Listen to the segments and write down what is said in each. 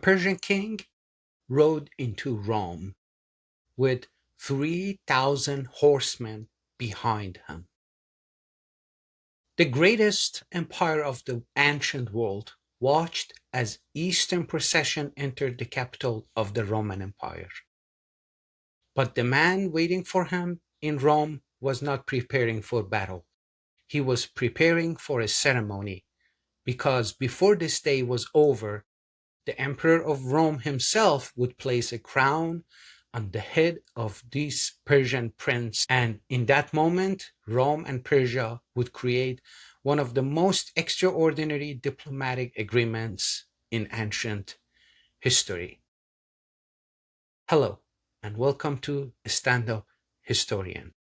Persian king rode into Rome with 3,000 horsemen behind him. The greatest empire of the ancient world watched as Eastern procession entered the capital of the Roman Empire. But the man waiting for him in Rome was not preparing for battle. He was preparing for a ceremony, because before this day was over, the emperor of Rome himself would place a crown on the head of this Persian prince. And in that moment, Rome and Persia would create one of the most extraordinary diplomatic agreements in ancient history. Hello, and welcome to Stand Up Historian.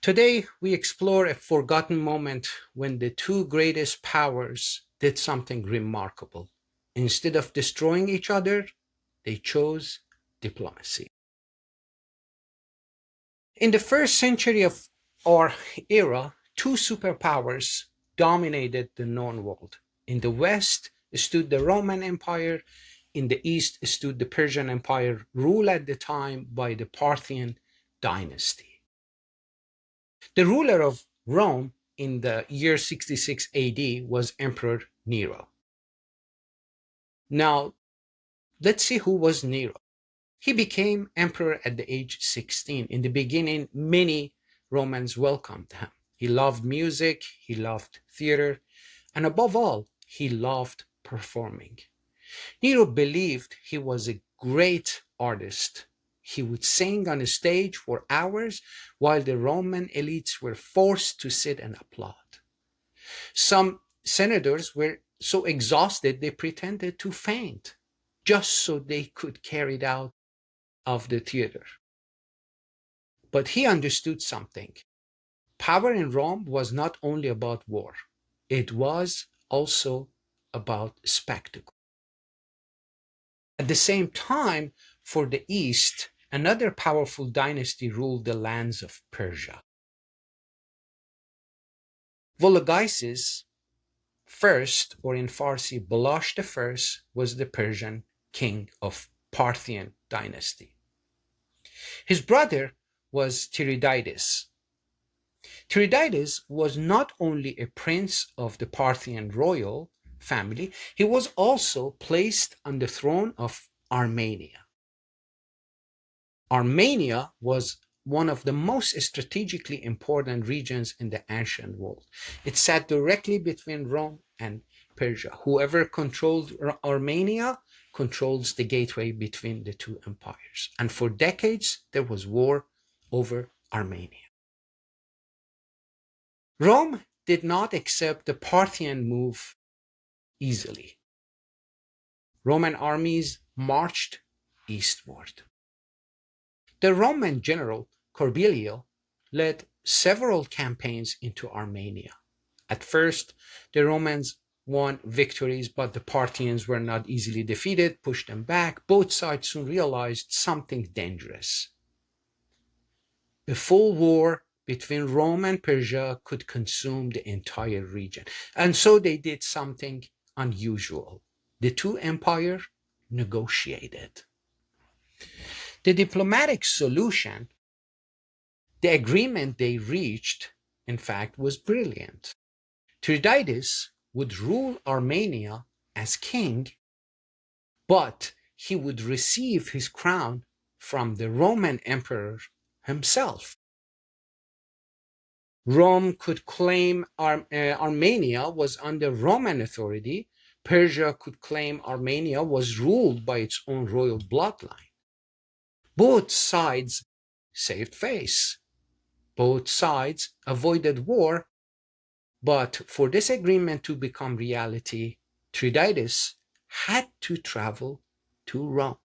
Today, we explore a forgotten moment when the two greatest powers did something remarkable. Instead of destroying each other, they chose diplomacy. In the first century of our era, two superpowers dominated the known world. In the west stood the Roman Empire. In the east stood the Persian Empire, ruled at the time by the Parthian dynasty. The ruler of Rome in the year 66 AD was Emperor Nero. Now, let's see who was Nero. He became emperor at the age 16. In the beginning, many Romans welcomed him. He loved music, he loved theater, and above all, he loved performing. Nero believed he was a great artist. He would sing on a stage for hours while the Roman elites were forced to sit and applaud. Some senators were so exhausted they pretended to faint just so they could carry it out of the theater. But he understood something. Power in Rome was not only about war, it was also about spectacle. At the same time, for the East, another powerful dynasty ruled the lands of Persia. Vologases I, or in Farsi, Balash I, was the Persian king of Parthian dynasty. His brother was Tiridates. Tiridates was not only a prince of the Parthian royal family, he was also placed on the throne of Armenia. Armenia was one of the most strategically important regions in the ancient world. It sat directly between Rome and Persia. Whoever controlled Armenia controls the gateway between the two empires. And for decades, there was war over Armenia. Rome did not accept the Parthian move easily. Roman armies marched eastward. The Roman general Corbilio led several campaigns into Armenia. At first, the Romans won victories, but the Parthians were not easily defeated, pushed them back. Both sides soon realized something dangerous. A full war between Rome and Persia could consume the entire region. And so they did something unusual. The two empires negotiated. The diplomatic solution, the agreement they reached, in fact, was brilliant. Tiridates would rule Armenia as king, but he would receive his crown from the Roman emperor himself. Rome could claim Armenia was under Roman authority. Persia could claim Armenia was ruled by its own royal bloodline. Both sides saved face. Both sides avoided war. But for this agreement to become reality, Tiridates had to travel to Rome.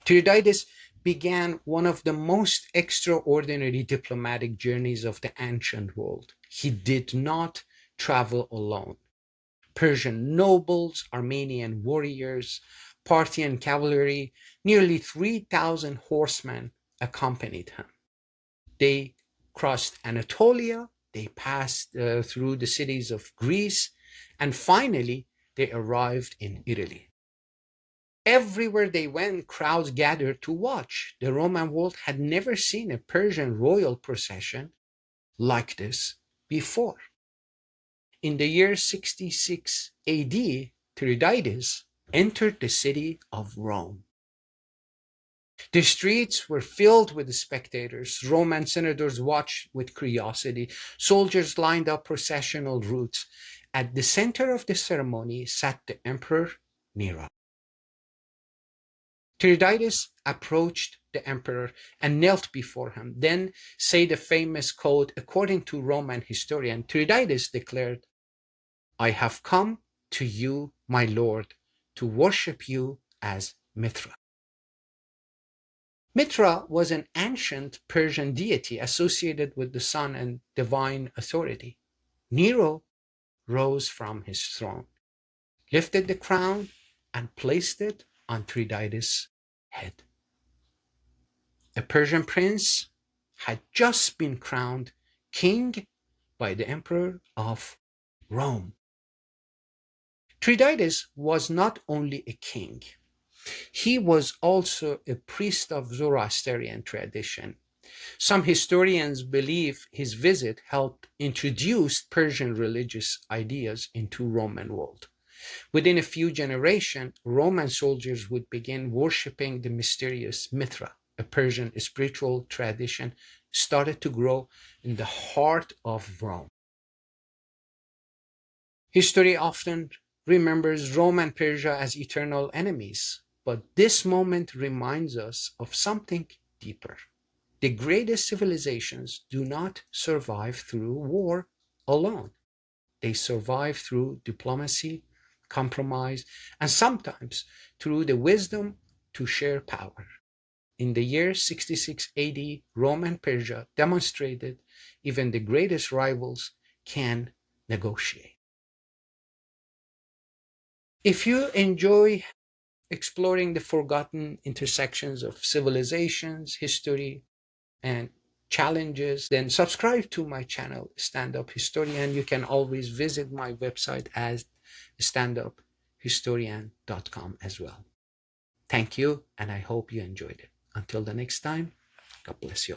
Tiridates began one of the most extraordinary diplomatic journeys of the ancient world. He did not travel alone. Persian nobles, Armenian warriors, Parthian cavalry, nearly 3,000 horsemen accompanied him. They crossed Anatolia, they passed through the cities of Greece, and finally they arrived in Italy. Everywhere they went, crowds gathered to watch. The Roman world had never seen a Persian royal procession like this before. In the year 66 AD, Tiridates entered the city of Rome. The streets were filled with spectators. Roman senators watched with curiosity. Soldiers lined up processional routes. At the center of the ceremony sat the Emperor Nero. Tiridates approached the emperor and knelt before him. Then, say the famous quote, according to Roman historian, Tiridates declared, "I have come to you, my lord, to worship you as Mithra." Mithra was an ancient Persian deity associated with the sun and divine authority. Nero rose from his throne, lifted the crown, and placed it on Tiridates' head. A Persian prince had just been crowned king by the emperor of Rome. Tiridates was not only a king, he was also a priest of Zoroastrian tradition. Some historians believe his visit helped introduce Persian religious ideas into Roman world. Within a few generations, Roman soldiers would begin worshipping the mysterious Mithra. A Persian spiritual tradition started to grow in the heart of Rome. History often remembers Rome and Persia as eternal enemies, but this moment reminds us of something deeper. The greatest civilizations do not survive through war alone. They survive through diplomacy, compromise, and sometimes through the wisdom to share power. In the year 66 AD, Rome and Persia demonstrated even the greatest rivals can negotiate. If you enjoy exploring the forgotten intersections of civilizations, history, and challenges, then subscribe to my channel, Stand Up Historian. You can always visit my website as standuphistorian.com as well. Thank you, and I hope you enjoyed it. Until the next time, God bless you.